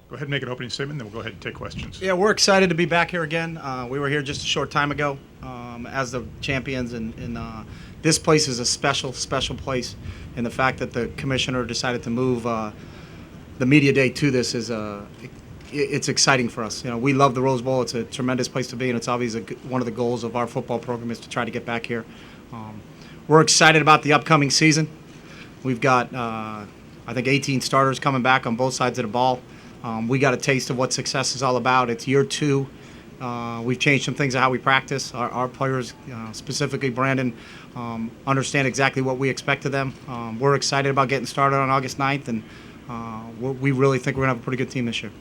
Go ahead and make an opening statement, then we'll go ahead and take questions. Yeah, we're excited to be back here again. We were here just a short time ago as the champions, and this place is a special, special place. And the fact that the commissioner decided to move the media day to this is it's exciting for us. You know, we love the Rose Bowl. It's a tremendous place to be, and it's obviously one of the goals of our football program is to try to get back here. We're excited about the upcoming season. We've got, I think, 18 starters coming back on both sides of the ball. We got a taste of what success is all about. It's year 2. We've changed some things of how we practice. Our players, specifically Brandon, understand exactly what we expect of them. We're excited about getting started on August 9th, and we really think we're going to have a pretty good team this year.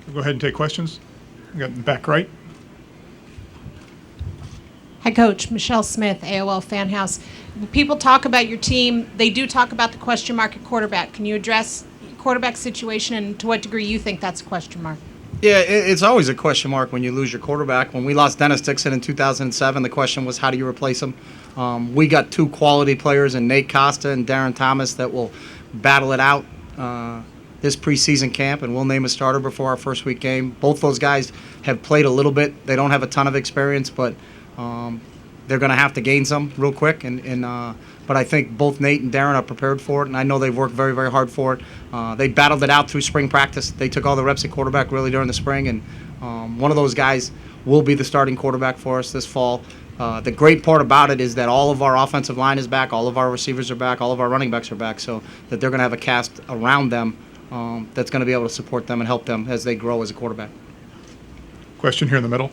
We'll go ahead and take questions. We got in the back right. Hi, Coach. Michelle Smith, AOL Fan House. When people talk about your team, they do talk about the question mark at quarterback. Can you address quarterback situation and to what degree you think that's a question mark? Yeah, it's always a question mark when you lose your quarterback. When we lost Dennis Dixon in 2007, the question was, how do you replace him? We got 2 quality players in Nate Costa and Darren Thomas that will battle it out this preseason camp, and we'll name a starter before our first week game. Both those guys have played a little bit. They don't have a ton of experience, but they're going to have to gain some real quick. But I think both Nate and Darren are prepared for it, and I know they've worked very, very hard for it. They battled it out through spring practice. They took all the reps at quarterback really during the spring, and one of those guys will be the starting quarterback for us this fall. The great part about it is that all of our offensive line is back, all of our receivers are back, all of our running backs are back, so that they're going to have a cast around them that's going to be able to support them and help them as they grow as a quarterback. Question here in the middle.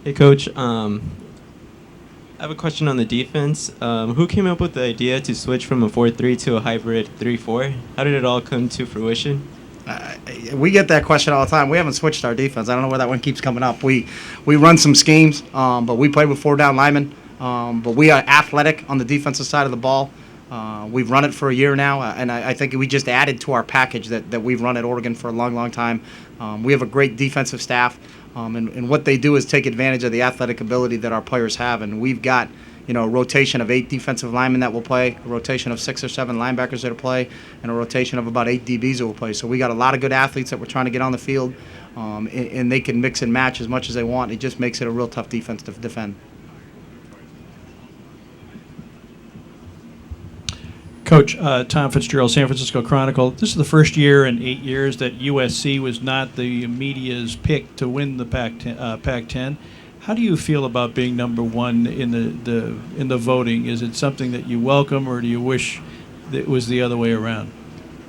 Hey, Coach. I have a question on the defense. Who came up with the idea to switch from a 4-3 to a hybrid 3-4? How did it all come to fruition? We get that question all the time. We haven't switched our defense. I don't know where that one keeps coming up. We run some schemes, but we play with 4 down linemen. But we are athletic on the defensive side of the ball. We've run it for a year now, and I think we just added to our package that we've run at Oregon for a long, long time. We have a great defensive staff, and what they do is take advantage of the athletic ability that our players have. And we've got, a rotation of 8 defensive linemen that will play, a rotation of 6 or 7 linebackers that will play, and a rotation of about 8 DBs that will play. So we got a lot of good athletes that we're trying to get on the field, and they can mix and match as much as they want. It just makes it a real tough defense to defend. Coach, Tom Fitzgerald, San Francisco Chronicle. This is the first year in 8 years that USC was not the media's pick to win the Pac-10. How do you feel about being number 1 in the voting? Is it something that you welcome, or do you wish that it was the other way around?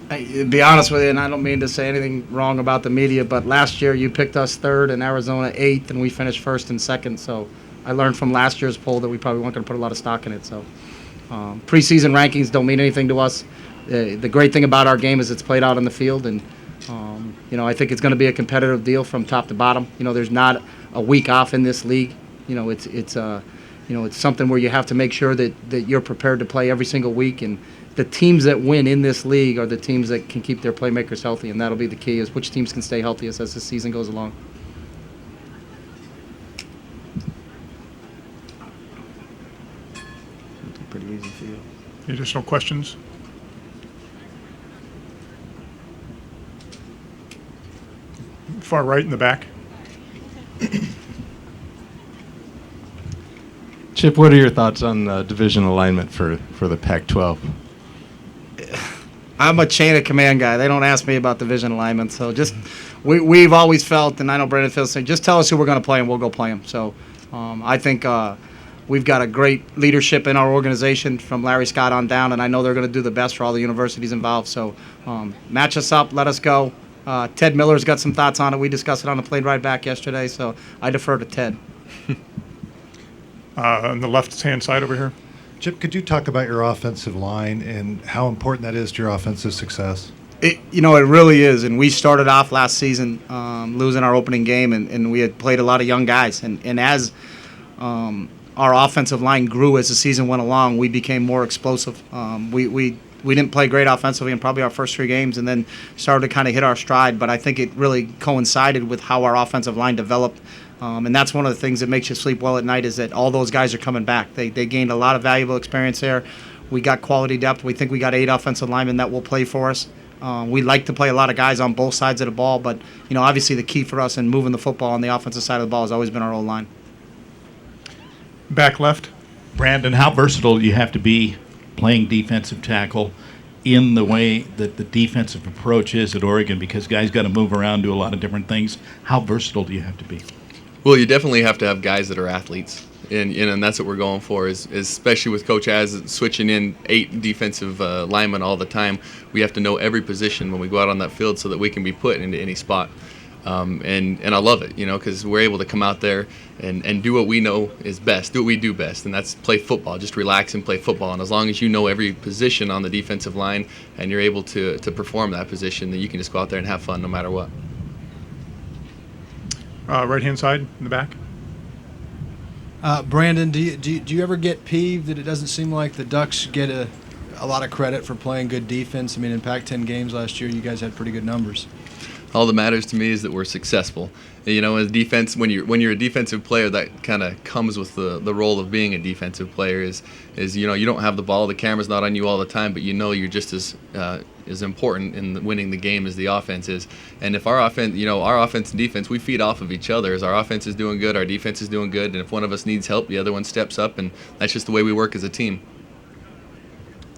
To be honest with you, and I don't mean to say anything wrong about the media, but last year you picked us 3rd and Arizona 8th, and we finished 1st and 2nd. So I learned from last year's poll that we probably weren't going to put a lot of stock in it. So preseason rankings don't mean anything to us. The great thing about our game is it's played out on the field, and I think it's going to be a competitive deal from top to bottom. There's not a week off in this league. It's something where you have to make sure that you're prepared to play every single week, and the teams that win in this league are the teams that can keep their playmakers healthy, and that'll be the key, is which teams can stay healthiest as the season goes along. Pretty easy for you. Any additional questions? Far right in the back. Chip, what are your thoughts on division alignment for the Pac-12? I'm a chain of command guy. They don't ask me about division alignment. So just we've always felt, and I know Brandon feels the same, just tell us who we're going to play and we'll go play them. So I think we've got a great leadership in our organization from Larry Scott on down, and I know they're going to do the best for all the universities involved. So match us up, let us go. Ted Miller's got some thoughts on it. We discussed it on the plane ride back yesterday, so I defer to Ted. On the left-hand side over here. Chip, could you talk about your offensive line and how important that is to your offensive success? It really is. And we started off last season losing our opening game, and we had played a lot of young guys. And as our offensive line grew as the season went along, we became more explosive. We didn't play great offensively in probably our first 3 games, and then started to kind of hit our stride. But I think it really coincided with how our offensive line developed. And that's one of the things that makes you sleep well at night, is that all those guys are coming back. They gained a lot of valuable experience there. We got quality depth. We think we got 8 offensive linemen that will play for us. We like to play a lot of guys on both sides of the ball, but obviously the key for us in moving the football on the offensive side of the ball has always been our O-line. Back left. Brandon, how versatile do you have to be playing defensive tackle in the way that the defensive approach is at Oregon? Because guys got to move around, do a lot of different things. How versatile do you have to be? Well, you definitely have to have guys that are athletes, and that's what we're going for. Is especially with Coach Az switching in 8 defensive linemen all the time. We have to know every position when we go out on that field so that we can be put into any spot. And I love it, because we're able to come out there and do what we know is best, do what we do best, and that's play football. Just relax and play football. And as long as you know every position on the defensive line and you're able to perform that position, then you can just go out there and have fun no matter what. Right-hand side in the back. Brandon, do you ever get peeved that it doesn't seem like the Ducks get a lot of credit for playing good defense? I mean, in Pac-10 games last year, you guys had pretty good numbers. All that matters to me is that we're successful. As defense, when you're a defensive player, that kind of comes with the role of being a defensive player. Is you don't have the ball, the camera's not on you all the time, but you're just as important in winning the game as the offense is. And if our offense and defense, we feed off of each other. As our offense is doing good, our defense is doing good, and if one of us needs help, the other one steps up, and that's just the way we work as a team.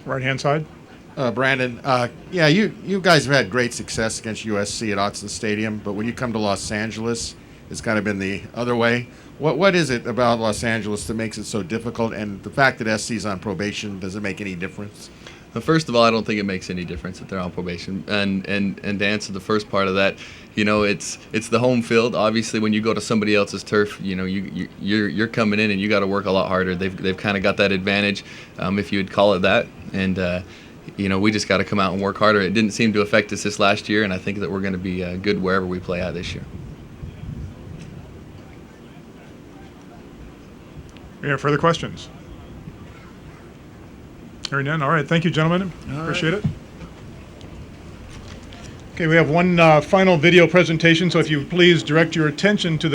Right-hand side. Brandon, you guys have had great success against USC at Autzen Stadium, but when you come to Los Angeles, it's kind of been the other way. What is it about Los Angeles that makes it so difficult? And the fact that SC's on probation, does it make any difference? Well, first of all, I don't think it makes any difference that they're on probation. And to answer the first part of that, it's the home field. Obviously, when you go to somebody else's turf, you're coming in and you got to work a lot harder. They've kind of got that advantage, if you would call it that. And we just got to come out and work harder. It didn't seem to affect us this last year, and I think that we're going to be good wherever we play at this year. Any further questions? Hearing none. All right. Thank you, gentlemen. Appreciate it. Okay, we have one final video presentation, so if you please direct your attention to the